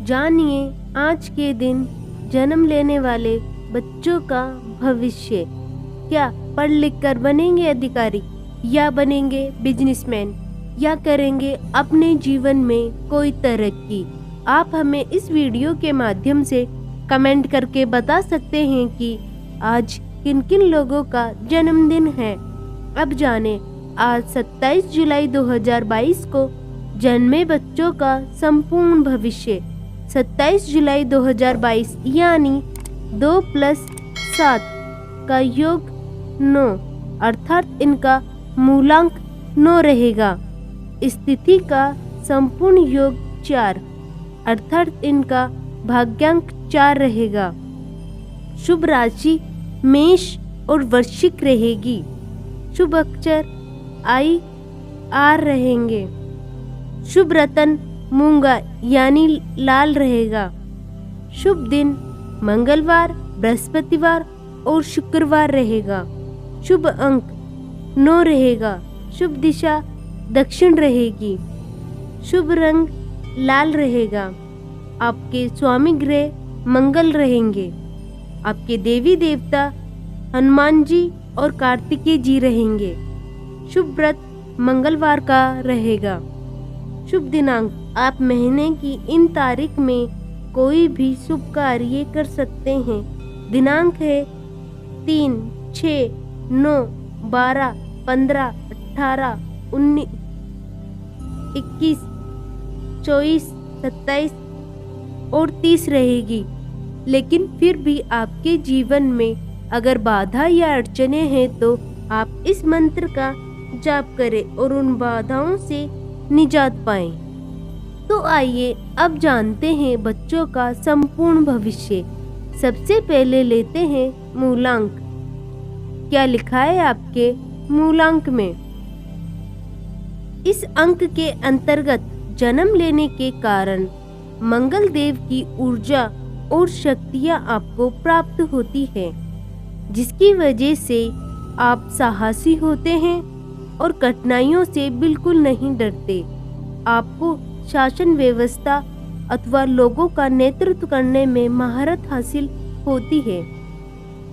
जानिए आज के दिन जन्म लेने वाले बच्चों का भविष्य। क्या पढ़ लिख कर बनेंगे अधिकारी, या बनेंगे बिजनेसमैन, या करेंगे अपने जीवन में कोई तरक्की? आप हमें इस वीडियो के माध्यम से कमेंट करके बता सकते हैं कि आज किन किन लोगों का जन्मदिन है। अब जाने आज 27 जुलाई 2022 को जन्मे बच्चों का संपूर्ण भविष्य। 27 जुलाई 2022 यानी 2 + 7 का योग 9, अर्थात इनका मूलांक 9 रहेगा। स्थिति का संपूर्ण योग 4, अर्थात इनका भाग्यांक 4 रहेगा। शुभ राशि मेष और वृश्चिक रहेगी। शुभ अक्षर I, R रहेंगे। शुभ रत्न मूंगा यानी लाल रहेगा। शुभ दिन मंगलवार, बृहस्पतिवार और शुक्रवार रहेगा। शुभ अंक 9 रहेगा। शुभ दिशा दक्षिण रहेगी। शुभ रंग लाल रहेगा। आपके स्वामी ग्रह मंगल रहेंगे। आपके देवी देवता हनुमान जी और कार्तिकेय जी रहेंगे। शुभ व्रत मंगलवार का रहेगा। शुभ दिनांक आप महीने की इन तारीख में कोई भी शुभ कार्य कर सकते हैं। दिनांक है 3, 6, 9, 12, 15, 18, 19, 21, 24, 27 और 30 रहेगी। लेकिन फिर भी आपके जीवन में अगर बाधा या अड़चने हैं तो आप इस मंत्र का जाप करें और उन बाधाओं से निजात पाएं। तो आइए अब जानते हैं बच्चों का संपूर्ण भविष्य। सबसे पहले लेते हैं मूलांक। क्या लिखा है आपके मूलांक में? इस अंक के अंतर्गत जन्म लेने के कारण मंगल देव की ऊर्जा और शक्तियां आपको प्राप्त होती है, जिसकी वजह से आप साहसी होते हैं और कठिनाइयों से बिल्कुल नहीं डरते। आपको शासन व्यवस्था अथवा लोगों का नेतृत्व करने में महारत हासिल होती है,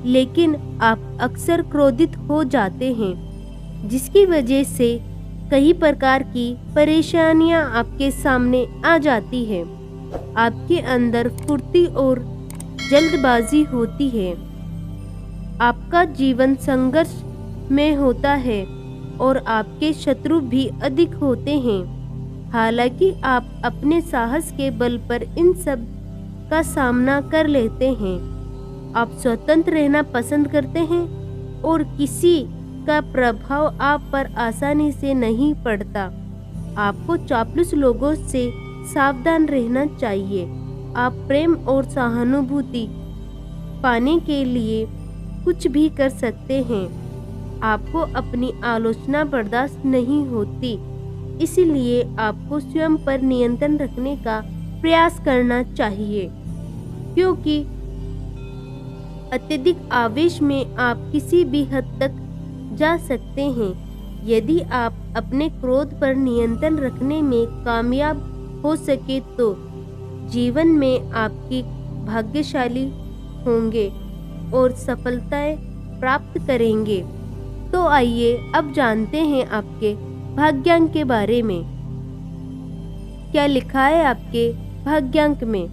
लेकिन आप अक्सर क्रोधित हो जाते हैं, जिसकी वजह से कई प्रकार की परेशानियां आपके सामने आ जाती है। आपके अंदर फुर्ती और जल्दबाजी होती है। आपका जीवन संघर्ष में होता है और आपके शत्रु भी अधिक होते हैं। हालांकि आप अपने साहस के बल पर इन सब का सामना कर लेते हैं। आप स्वतंत्र रहना पसंद करते हैं और किसी का प्रभाव आप पर आसानी से नहीं पड़ता। आपको चापलूस लोगों से सावधान रहना चाहिए। आप प्रेम और सहानुभूति पाने के लिए कुछ भी कर सकते हैं। आपको अपनी आलोचना बर्दाश्त नहीं होती, इसलिए आपको स्वयं पर नियंत्रण रखने का प्रयास करना चाहिए, क्योंकि अत्यधिक आवेश में आप किसी भी हद तक जा सकते हैं। यदि आप अपने क्रोध पर नियंत्रण रखने में कामयाब हो सके तो जीवन में आपकी भाग्यशाली होंगे और सफलताएं प्राप्त करेंगे। तो आइए अब जानते हैं आपके भाग्यांक के बारे में। क्या लिखा है आपके भाग्यांक में?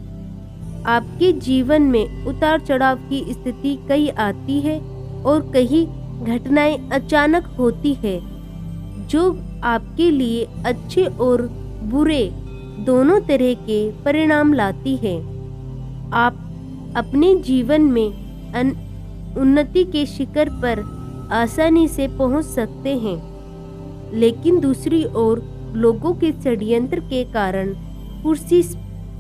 आपके जीवन में उतार चढ़ाव की स्थिति कई आती है और कई घटनाएं अचानक होती है, जो आपके लिए अच्छे और बुरे दोनों तरह के परिणाम लाती है। आप अपने जीवन में उन्नति के शिखर पर आसानी से पहुंच सकते हैं, लेकिन दूसरी ओर लोगों के षड्यंत्र के कारण कुर्सी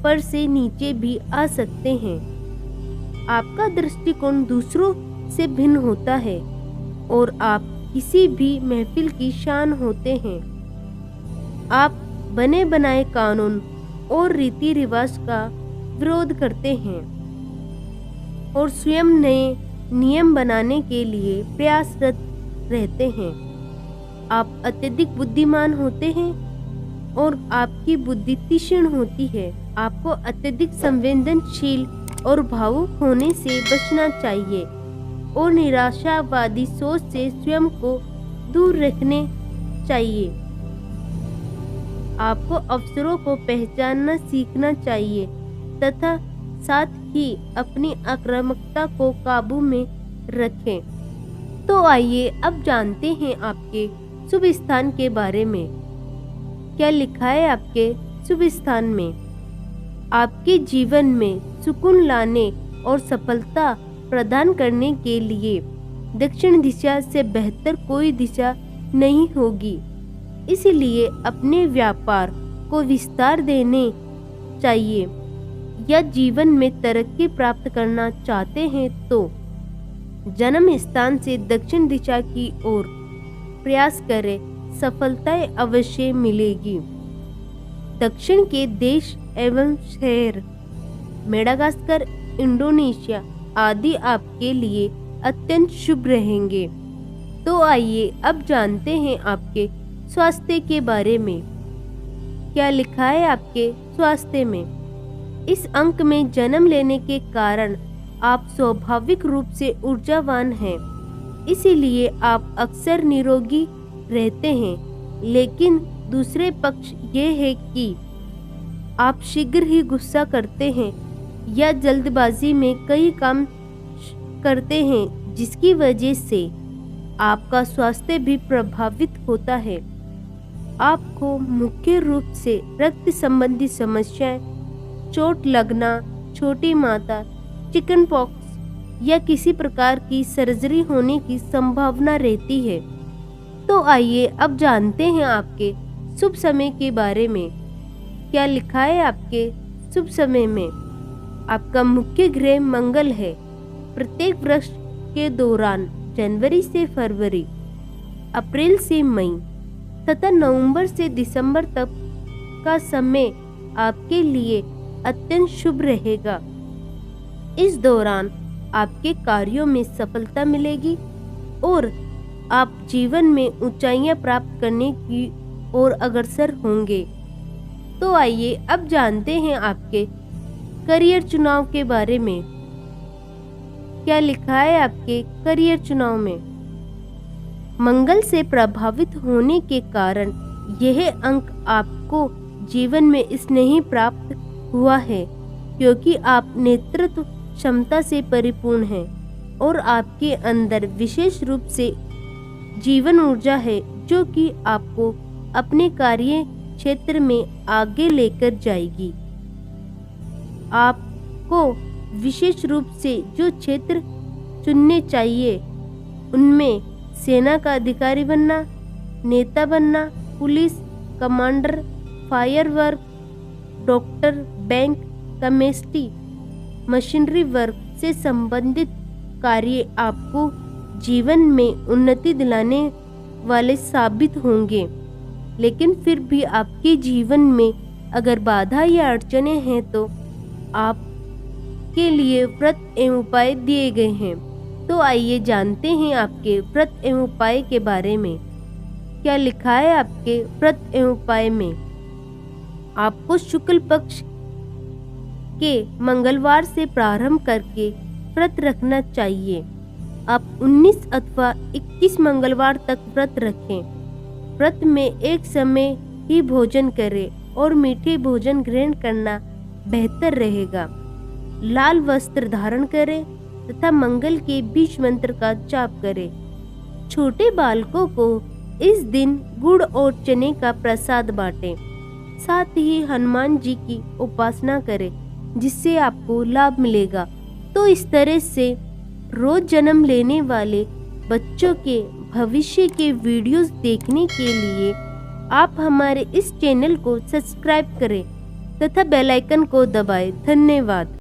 पर से नीचे भी आ सकते हैं। आपका दृष्टिकोण दूसरों से भिन्न होता है और आप किसी भी महफिल की शान होते हैं। आप बने बनाए कानून और रीति रिवाज का विरोध करते हैं और स्वयं नए नियम बनाने के लिए प्रयासरत रहते हैं। आप अत्यधिक बुद्धिमान होते हैं और आपकी बुद्धि तीक्ष्ण होती है। आपको अत्यधिक संवेदनशील और भावुक होने से बचना चाहिए और निराशावादी सोच से स्वयं को दूर रखने चाहिए। आपको अवसरों को पहचानना सीखना चाहिए तथा साथ ही अपनी आक्रामकता को काबू में रखें। तो आइए अब जानते हैं आपके शुभ स्थान के बारे में। क्या लिखा है आपके शुभ स्थान में? आपके जीवन में सुकून लाने और सफलता प्रदान करने के लिए दक्षिण दिशा से बेहतर कोई दिशा नहीं होगी। इसलिए अपने व्यापार को विस्तार देने चाहिए या जीवन में तरक्की प्राप्त करना चाहते हैं तो जन्म स्थान से दक्षिण दिशा की ओर प्रयास करें, सफलताएं अवश्य मिलेगी। दक्षिण के देश एवं शहर मेडागास्कर, इंडोनेशिया आदि आपके लिए अत्यंत शुभ रहेंगे। तो आइए अब जानते हैं आपके स्वास्थ्य के बारे में। क्या लिखा है आपके स्वास्थ्य में? इस अंक में जन्म लेने के कारण आप स्वाभाविक रूप से ऊर्जावान हैं, इसीलिए आप अक्सर निरोगी रहते हैं। लेकिन दूसरे पक्ष ये है कि आप शीघ्र ही गुस्सा करते हैं या जल्दबाजी में कई काम करते हैं, जिसकी वजह से आपका स्वास्थ्य भी प्रभावित होता है। आपको मुख्य रूप से रक्त संबंधी समस्याएं, चोट लगना, छोटी माता, चिकन पॉक्स या किसी प्रकार की सर्जरी होने की संभावना रहती है। तो आइए अब जानते हैं आपके शुभ समय के बारे में। क्या लिखा है आपके शुभ समय में? आपका मुख्य ग्रह मंगल है। प्रत्येक वर्ष के दौरान जनवरी से फरवरी, अप्रैल से मई तथा नवंबर से दिसंबर तक का समय आपके लिए अत्यंत शुभ रहेगा। इस दौरान आपके कार्यों में सफलता मिलेगी और आप जीवन में ऊंचाइयां प्राप्त करने की ओर अग्रसर होंगे। तो आइए अब जानते हैं आपके करियर चुनाव के बारे में। क्या लिखा है आपके करियर चुनाव में? मंगल से प्रभावित होने के कारण यह अंक आपको जीवन में स्नेही प्राप्त हुआ है, क्योंकि आप नेतृत्व क्षमता से परिपूर्ण हैं और आपके अंदर विशेष रूप से जीवन ऊर्जा है, जो कि आपको अपने कार्य क्षेत्र में आगे लेकर जाएगी। आपको विशेष रूप से जो क्षेत्र चुनने चाहिए उनमें सेना का अधिकारी बनना, नेता बनना, police, commander, fire work, doctor, bank, chemistry, machinery work से संबंधित कार्य आपको जीवन में उन्नति दिलाने वाले साबित होंगे। लेकिन फिर भी आपके जीवन में अगर बाधा या अड़चनें हैं तो आपके लिए व्रत एवं उपाय दिए गए हैं। तो आइए जानते हैं आपके व्रत एवं उपाय के बारे में। क्या लिखा है आपके व्रत एवं उपाय में? आपको शुक्ल पक्ष के मंगलवार से प्रारंभ करके व्रत रखना चाहिए। आप 19 अथवा 21 मंगलवार तक व्रत रखें। व्रत में एक समय ही भोजन करें और मीठे भोजन ग्रहण करना बेहतर रहेगा। लाल वस्त्र धारण करें तथा मंगल के बीज मंत्र का जाप करें। छोटे बालकों को इस दिन गुड़ और चने का प्रसाद बांटें। साथ ही हनुमान जी की उपासना करें, जिससे आपको लाभ मिलेगा। तो इस तरह से रोज जन्म लेने वाले बच्चों के भविष्य के वीडियोस देखने के लिए आप हमारे इस चैनल को सब्सक्राइब करें तथा बेल आइकन को दबाएं। धन्यवाद।